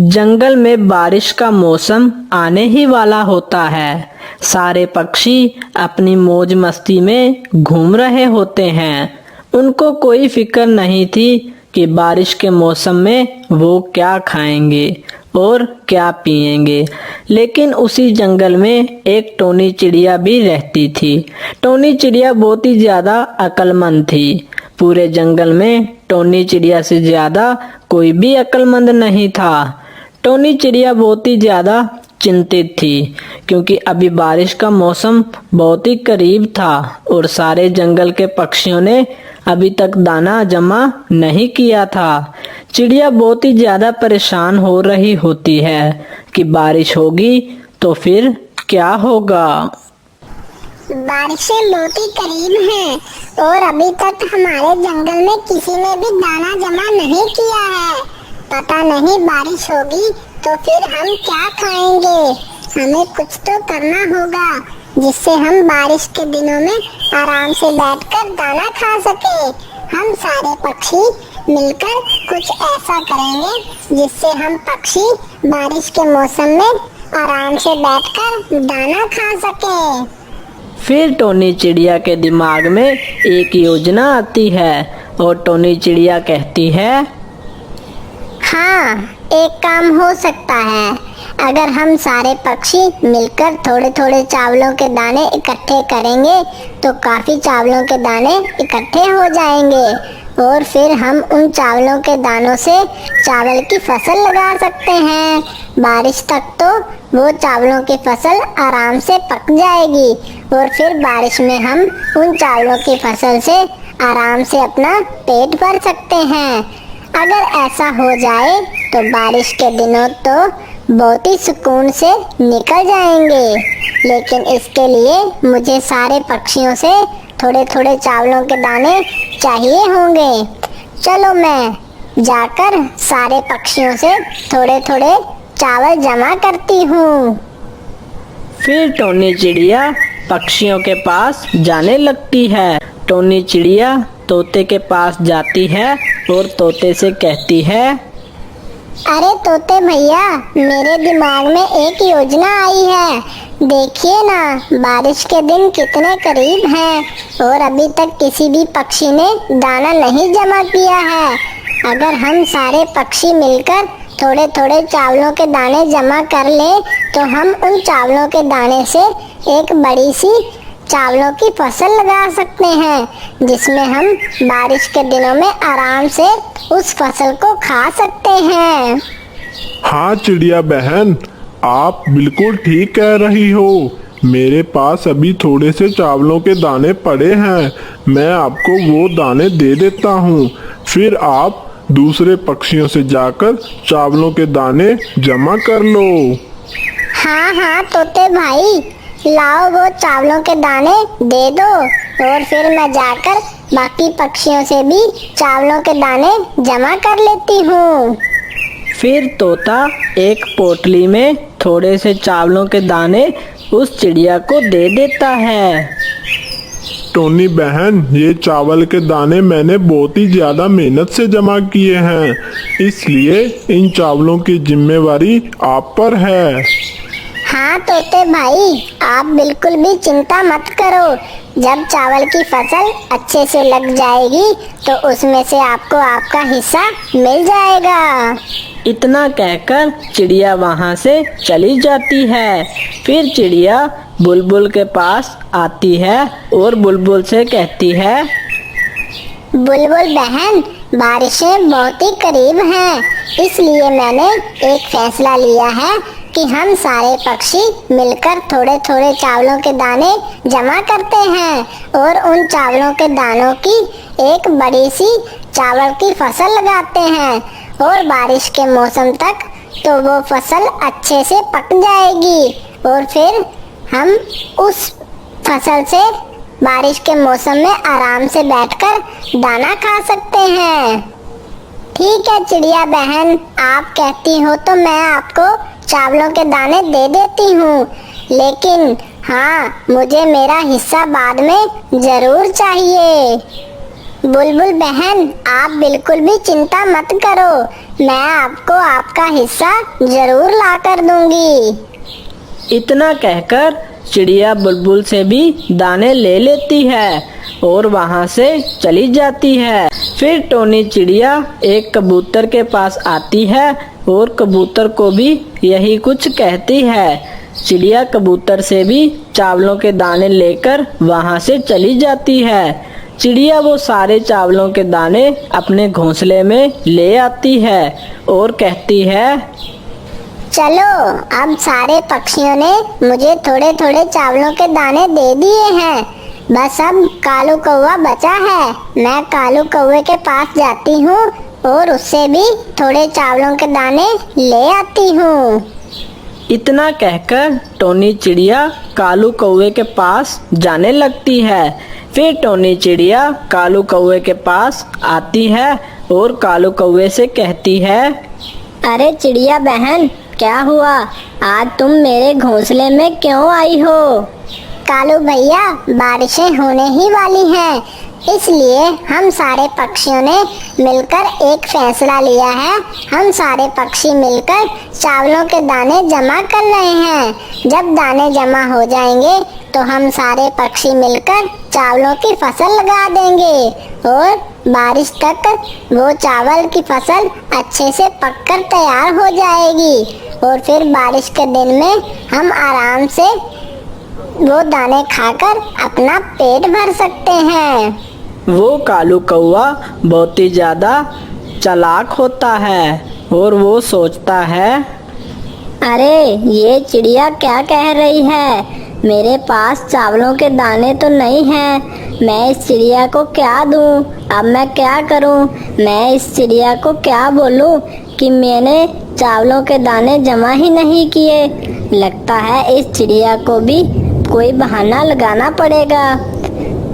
जंगल में बारिश का मौसम आने ही वाला होता है। सारे पक्षी अपनी मौज मस्ती में घूम रहे होते हैं। उनको कोई फिक्र नहीं थी कि बारिश के मौसम में वो क्या खाएंगे और क्या पिएंगे। लेकिन उसी जंगल में एक टोनी चिड़िया भी रहती थी। टोनी चिड़िया बहुत ही ज्यादा अक्लमंद थी। पूरे जंगल में टोनी चिड़िया से ज्यादा कोई भी अक्लमंद नहीं था। टोनी चिड़िया बहुत ही ज्यादा चिंतित थी क्योंकि अभी बारिश का मौसम बहुत ही करीब था और सारे जंगल के पक्षियों ने अभी तक दाना जमा नहीं किया था। चिड़िया बहुत ही ज्यादा परेशान हो रही होती है कि बारिश होगी तो फिर क्या होगा। बारिशें बहुत ही करीब हैं और अभी तक हमारे जंगल में किसी ने भी दाना जमा नहीं किया है। पता नहीं बारिश होगी तो फिर हम क्या खाएंगे। हमें कुछ तो करना होगा जिससे हम बारिश के दिनों में आराम से बैठकर दाना खा सके। हम सारे पक्षी मिलकर कुछ ऐसा करेंगे जिससे हम पक्षी बारिश के मौसम में आराम से बैठकर दाना खा सके। फिर टोनी चिड़िया के दिमाग में एक योजना आती है और टोनी चिड़िया कहती है, हाँ, एक काम हो सकता है। अगर हम सारे पक्षी मिलकर थोड़े थोड़े चावलों के दाने इकट्ठे करेंगे तो काफी चावलों के दाने इकट्ठे हो जाएंगे और फिर हम उन चावलों के दानों से चावल की फसल लगा सकते हैं। बारिश तक तो वो चावलों की फसल आराम से पक जाएगी और फिर बारिश में हम उन चावलों की फसल से आराम से अपना पेट भर सकते हैं। अगर ऐसा हो जाए तो बारिश के दिनों तो बहुत ही सुकून से निकल जाएंगे। लेकिन इसके लिए मुझे सारे पक्षियों से थोड़े थोड़े चावलों के दाने चाहिए होंगे। चलो मैं जाकर सारे पक्षियों से थोड़े थोड़े चावल जमा करती हूँ। फिर टोनी चिड़िया पक्षियों के पास जाने लगती है। टोनी चिड़िया तोते के पास जाती है और तोते से कहती है, अरे तोते भैया, मेरे दिमाग में एक योजना आई है। देखिए ना, बारिश के दिन कितने करीब हैं और अभी तक किसी भी पक्षी ने दाना नहीं जमा किया है। अगर हम सारे पक्षी मिलकर थोड़े थोड़े चावलों के दाने जमा कर ले तो हम उन चावलों के दाने से एक बड़ी सी चावलों की फसल लगा सकते हैं जिसमें हम बारिश के दिनों में आराम से उस फसल को खा सकते हैं। हाँ चिड़िया बहन, आप बिल्कुल ठीक कह रही हो। मेरे पास अभी थोड़े से चावलों के दाने पड़े हैं। मैं आपको वो दाने दे देता हूँ। फिर आप दूसरे पक्षियों से जाकर चावलों के दाने जमा कर लो। हाँ हाँ तोते भाई, लाओ वो चावलों के दाने दे दो और फिर मैं जाकर बाकी पक्षियों से भी चावलों के दाने जमा कर लेती हूँ। फिर तोता एक पोटली में थोड़े से चावलों के दाने उस चिड़िया को दे देता है। टोनी बहन, ये चावल के दाने मैंने बहुत ही ज्यादा मेहनत से जमा किए हैं, इसलिए इन चावलों की जिम्मेवारी आप पर है। हाँ तोते भाई, आप बिल्कुल भी चिंता मत करो। जब चावल की फसल अच्छे से लग जाएगी तो उसमें से आपको आपका हिस्सा मिल जाएगा। इतना कहकर चिड़िया वहाँ से चली जाती है। फिर चिड़िया बुलबुल के पास आती है और बुलबुल से कहती है, बुलबुल बहन, बारिशें बहुत ही करीब हैं, इसलिए मैंने एक फैसला लिया है कि हम सारे पक्षी मिलकर थोड़े थोड़े चावलों के दाने जमा करते हैं और उन चावलों के दानों की एक बड़ी सी चावल की फसल लगाते हैं और बारिश के मौसम तक तो वो फसल अच्छे से पक जाएगी और फिर हम उस फसल से बारिश के मौसम में आराम से बैठकर दाना खा सकते हैं। ठीक है चिड़िया बहन, आप कहती हो तो मैं आपको चावलों के दाने दे देती हूँ, लेकिन हाँ, मुझे मेरा हिस्सा बाद में जरूर चाहिए। बुलबुल बहन, आप बिल्कुल भी चिंता मत करो, मैं आपको आपका हिस्सा जरूर ला कर दूंगी। इतना कहकर चिड़िया बुलबुल से भी दाने ले लेती है और वहाँ से चली जाती है। फिर टोनी चिड़िया एक कबूतर के पास आती है और कबूतर को भी यही कुछ कहती है। चिड़िया कबूतर से भी चावलों के दाने लेकर वहाँ से चली जाती है। चिड़िया वो सारे चावलों के दाने अपने घोंसले में ले आती है और कहती है, चलो, अब सारे पक्षियों ने मुझे थोड़े थोड़े चावलों के दाने दे दिए हैं, बस अब कालू कौवा बचा है। मैं कालू कौवे के पास जाती हूँ और उससे भी थोड़े चावलों के दाने ले आती हूँ। इतना कहकर टोनी चिड़िया कालू कौवे के पास जाने लगती है। फिर टोनी चिड़िया कालू कौवे के पास आती है और कालू कौवे से कहती है, अरे चिड़िया बहन, क्या हुआ? आज तुम मेरे घोंसले में क्यों आई हो? कालू भैया, बारिशें होने ही वाली हैं, इसलिए हम सारे पक्षियों ने मिलकर एक फैसला लिया है। हम सारे पक्षी मिलकर चावलों के दाने जमा कर रहे हैं। जब दाने जमा हो जाएंगे तो हम सारे पक्षी मिलकर चावलों की फसल लगा देंगे और बारिश तक वो चावल की फसल अच्छे से पककर तैयार हो जाएगी और फिर बारिश के दिन में हम आराम से वो दाने खाकर अपना पेट भर सकते हैं। वो कालू कौवा बहुत ही ज्यादा चालाक होता है और वो सोचता है, अरे ये चिड़िया क्या कह रही है? मेरे पास चावलों के दाने तो नहीं हैं। मैं इस चिड़िया को क्या दूं? अब मैं क्या करूं? मैं इस चिड़िया को क्या बोलूं कि मैंने चावलों के दाने जमा ही नहीं किए? लगता है इस चिड़िया को भी कोई बहाना लगाना पड़ेगा।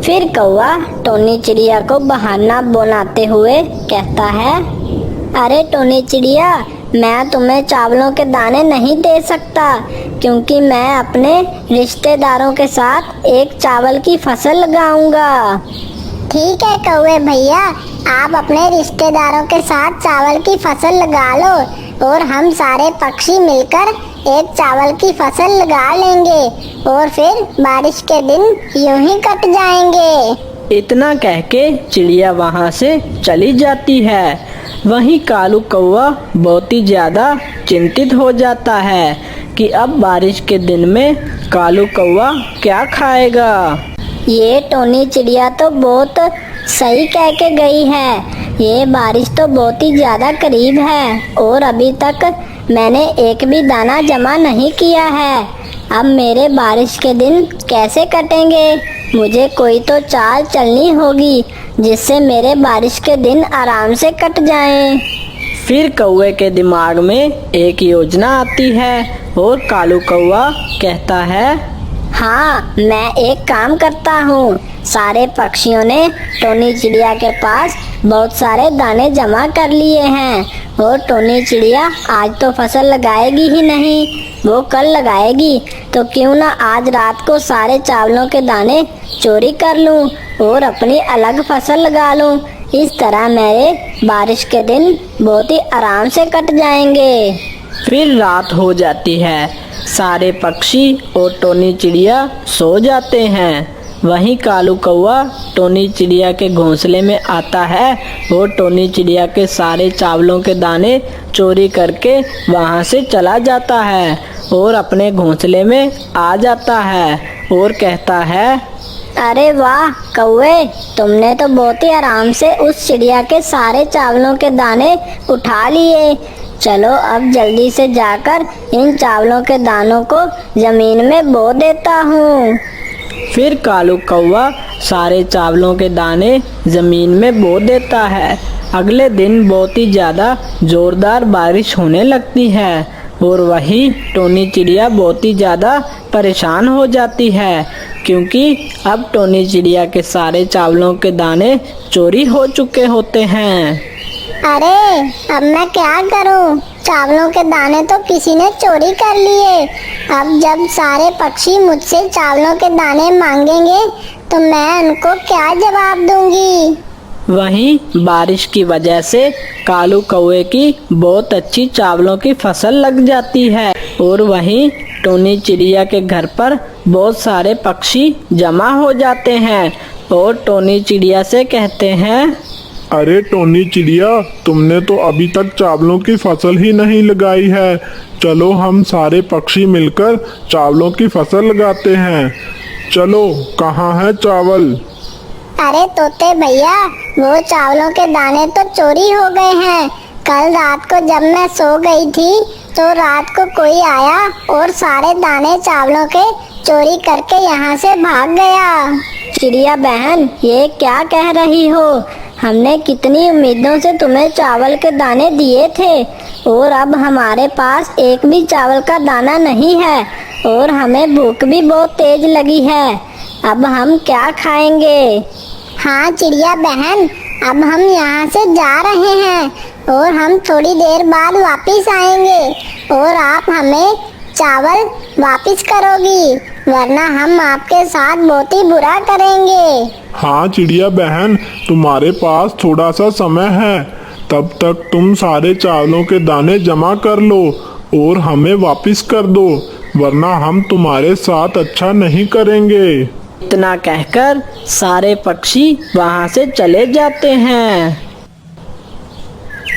फिर कौवा टोनी चिड़िया को बहाना बनाते हुए कहता है, अरे टोनी चिड़िया, मैं तुम्हें चावलों के दाने नहीं दे सकता क्योंकि मैं अपने रिश्तेदारों के साथ एक चावल की फसल लगाऊंगा। ठीक है कौवे भैया, आप अपने रिश्तेदारों के साथ चावल की फसल लगा लो और हम सारे पक्षी मिलकर एक चावल की फसल लगा लेंगे और फिर बारिश के दिन यूं ही कट जाएंगे। इतना कह के चिड़िया वहाँ से चली जाती है। वहीं कालू कौवा बहुत ही ज्यादा चिंतित हो जाता है कि अब बारिश के दिन में कालू कौवा क्या खाएगा। ये टोनी चिड़िया तो बहुत सही कह के गई है। ये बारिश तो बहुत ही ज्यादा करीब है और अभी तक मैंने एक भी दाना जमा नहीं किया है। अब मेरे बारिश के दिन कैसे कटेंगे? मुझे कोई तो चाल चलनी होगी जिससे मेरे बारिश के दिन आराम से कट जाएं। फिर कौवे के दिमाग में एक योजना आती है और कालू कौवा कहता है, हाँ, मैं एक काम करता हूँ। सारे पक्षियों ने टोनी चिड़िया के पास बहुत सारे दाने जमा कर लिए हैं और टोनी चिड़िया आज तो फसल लगाएगी ही नहीं, वो कल लगाएगी। तो क्यों ना आज रात को सारे चावलों के दाने चोरी कर लूँ और अपनी अलग फसल लगा लूँ। इस तरह मेरे बारिश के दिन बहुत ही आराम से कट जाएंगे। फिर रात हो जाती है। सारे पक्षी और टोनी चिड़िया सो जाते हैं। वहीं कालू कौवा टोनी चिड़िया के घोंसले में आता है और टोनी चिड़िया के सारे चावलों के दाने चोरी करके वहां से चला जाता है और अपने घोंसले में आ जाता है और कहता है, अरे वाह कौवे, तुमने तो बहुत ही आराम से उस चिड़िया के सारे चावलों के दाने उठा लिए। चलो अब जल्दी से जाकर इन चावलों के दानों को जमीन में बो देता हूँ। फिर कालू कौवा सारे चावलों के दाने जमीन में बो देता है। अगले दिन बहुत ही ज़्यादा जोरदार बारिश होने लगती है और वही टोनी चिड़िया बहुत ही ज़्यादा परेशान हो जाती है क्योंकि अब टोनी चिड़िया के सारे चावलों के दाने चोरी हो चुके होते हैं। अरे अब मैं क्या करूं? चावलों के दाने तो किसी ने चोरी कर लिए। अब जब सारे पक्षी मुझसे चावलों के दाने मांगेंगे तो मैं उनको क्या जवाब दूंगी? वहीं बारिश की वजह से कालू कौवे की बहुत अच्छी चावलों की फसल लग जाती है। और वहीं टोनी चिड़िया के घर पर बहुत सारे पक्षी जमा हो जाते हैं और टोनी चिड़िया से कहते हैं, अरे टोनी चिड़िया, तुमने तो अभी तक चावलों की फसल ही नहीं लगाई है। चलो हम सारे पक्षी मिलकर चावलों की फसल लगाते हैं। चलो, कहाँ है चावल? अरे तोते भैया, वो चावलों के दाने तो चोरी हो गए हैं। कल रात को जब मैं सो गई थी तो रात को कोई आया और सारे दाने चावलों के चोरी करके यहाँ से भाग गया। चिड़िया बहन, ये क्या कह रही हो? हमने कितनी उम्मीदों से तुम्हें चावल के दाने दिए थे और अब हमारे पास एक भी चावल का दाना नहीं है और हमें भूख भी बहुत तेज लगी है। अब हम क्या खाएंगे? हाँ चिड़िया बहन, अब हम यहाँ से जा रहे हैं और हम थोड़ी देर बाद वापस आएंगे और आप हमें चावल वापस करोगी, वरना हम आपके साथ बहुत ही बुरा करेंगे। हाँ चिड़िया बहन, तुम्हारे पास थोड़ा सा समय है, तब तक तुम सारे चावलों के दाने जमा कर लो और हमें वापस कर दो, वरना हम तुम्हारे साथ अच्छा नहीं करेंगे। इतना कहकर सारे पक्षी वहां से चले जाते हैं।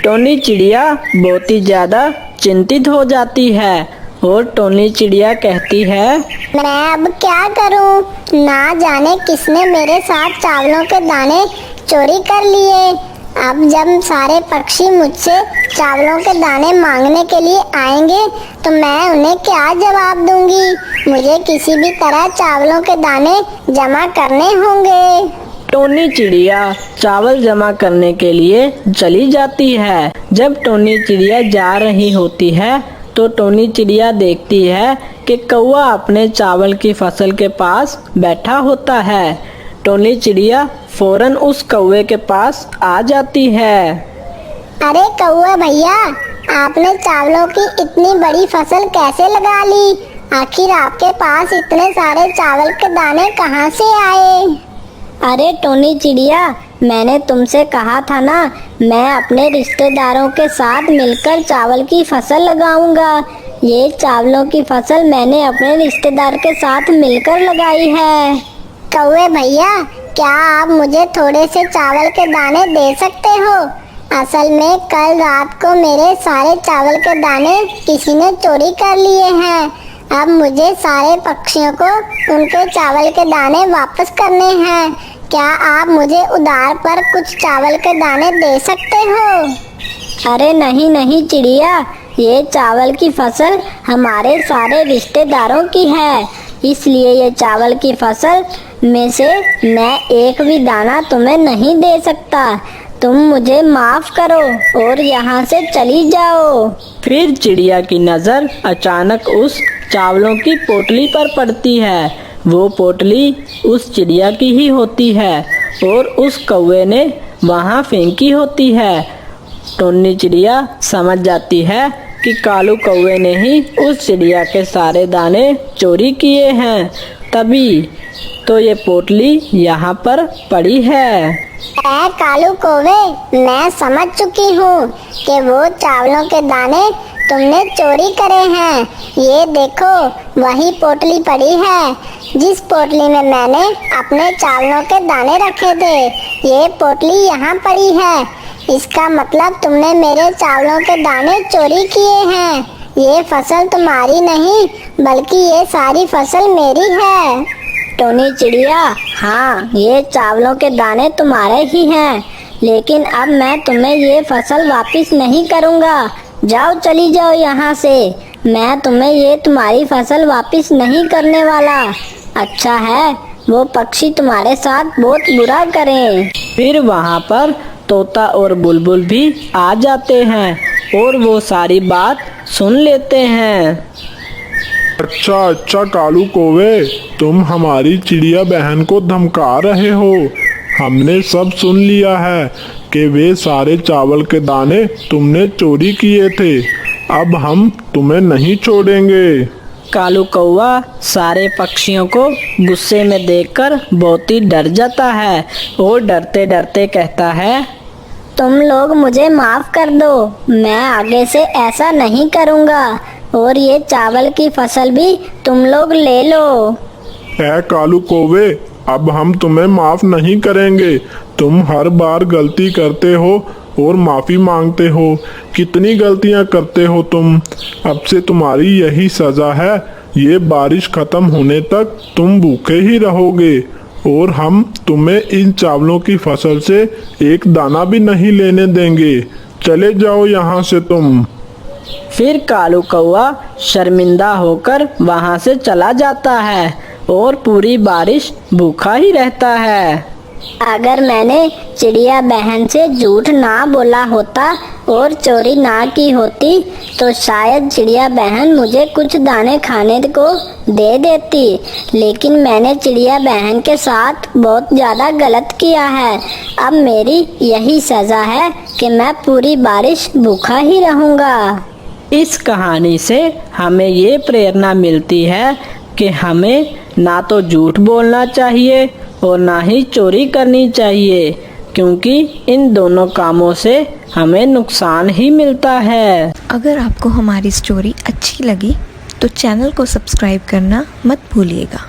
टोनी चिड़िया बहुत ही ज्यादा चिंतित हो जाती है और टोनी चिड़िया कहती है, मैं अब क्या करूं? ना जाने किसने मेरे साथ चावलों के दाने चोरी कर लिए। अब जब सारे पक्षी मुझसे चावलों के दाने मांगने के लिए आएंगे तो मैं उन्हें क्या जवाब दूंगी? मुझे किसी भी तरह चावलों के दाने जमा करने होंगे। टोनी चिड़िया चावल जमा करने के लिए चली जाती है। जब टोनी चिड़िया जा रही होती है तो टोनी चिड़िया देखती है कि कौवा अपने चावल की फसल के पास बैठा होता है। टोनी चिड़िया फौरन उस कौवे के पास आ जाती है। अरे कौवा भैया, आपने चावलों की इतनी बड़ी फसल कैसे लगा ली? आखिर आपके पास इतने सारे चावल के दाने कहाँ से आए? अरे टोनी चिड़िया, मैंने तुमसे कहा था ना, मैं अपने रिश्तेदारों के साथ मिलकर चावल की फसल लगाऊंगा। ये चावलों की फसल मैंने अपने रिश्तेदार के साथ मिलकर लगाई है। कौवे भैया, क्या आप मुझे थोड़े से चावल के दाने दे सकते हो? असल में कल रात को मेरे सारे चावल के दाने किसी ने चोरी कर लिए हैं। अब मुझे सारे पक्षियों को उनके चावल के दाने वापस करने हैं। क्या आप मुझे उधार पर कुछ चावल के दाने दे सकते हो? अरे नहीं नहीं चिड़िया, ये चावल की फसल हमारे सारे रिश्तेदारों की है, इसलिए ये चावल की फसल में से मैं एक भी दाना तुम्हें नहीं दे सकता। तुम मुझे माफ करो और यहाँ से चली जाओ। फिर चिड़िया की नजर अचानक उस चावलों की पोटली पर पड़ती है। वो पोटली उस चिड़िया की ही होती है और उस कौवे ने वहाँ फेंकी होती है। टोनी चिड़िया समझ जाती है कि कालू कौवे ने ही उस चिड़िया के सारे दाने चोरी किए हैं, तभी तो ये पोटली यहाँ पर पड़ी है। कालू कौवे, मैं समझ चुकी हूँ कि वो चावलों के दाने तुमने चोरी करे हैं। ये देखो, वही पोटली पड़ी है जिस पोटली में मैंने अपने चावलों के दाने रखे थे। ये पोटली यहाँ पड़ी है, इसका मतलब तुमने मेरे चावलों के दाने चोरी किए हैं। ये फसल तुम्हारी नहीं, बल्कि ये सारी फसल मेरी है। टोनी चिड़िया, हाँ, ये चावलों के दाने तुम्हारे ही हैं, लेकिन अब मैं तुम्हें ये फसल वापस नहीं करूँगा। जाओ, चली जाओ यहाँ से। मैं तुम्हें ये तुम्हारी फसल वापस नहीं करने वाला। अच्छा है वो पक्षी तुम्हारे साथ बहुत बुरा करें। फिर वहाँ पर तोता और बुलबुल भी आ जाते हैं और वो सारी बात सुन लेते हैं। अच्छा कालू कौवे, तुम हमारी चिड़िया बहन को धमका रहे हो। हमने सब सुन लिया है कि वे सारे चावल के दाने तुमने चोरी किए थे। अब हम तुम्हें नहीं छोड़ेंगे। कालू कौवा सारे पक्षियों को गुस्से में देखकर बहुत ही डर जाता है और डरते डरते कहता है, तुम लोग मुझे माफ कर दो, मैं आगे से ऐसा नहीं करूँगा और ये चावल की फसल भी तुम लोग ले लो। ऐ कालू कौवे, अब हम तुम्हें माफ नहीं करेंगे। तुम हर बार गलती करते हो और माफी मांगते हो। कितनी गलतियां करते हो तुम। अब से तुम्हारी यही सजा है। ये बारिश खत्म होने तक तुम भूखे ही रहोगे और हम तुम्हें इन चावलों की फसल से एक दाना भी नहीं लेने देंगे। चले जाओ यहाँ से तुम। फिर कालू कौवा शर्मिंदा होकर वहां से चला जाता है और पूरी बारिश भूखा ही रहता है। अगर मैंने चिड़िया बहन से झूठ ना बोला होता और चोरी ना की होती तो शायद चिड़िया बहन मुझे कुछ दाने खाने को दे देती, लेकिन मैंने चिड़िया बहन के साथ बहुत ज़्यादा गलत किया है। अब मेरी यही सज़ा है कि मैं पूरी बारिश भूखा ही रहूँगा। इस कहानी से हमें ये प्रेरणा मिलती है कि हमें ना तो झूठ बोलना चाहिए और ना ही चोरी करनी चाहिए, क्योंकि इन दोनों कामों से हमें नुकसान ही मिलता है। अगर आपको हमारी स्टोरी अच्छी लगी तो चैनल को सब्सक्राइब करना मत भूलिएगा।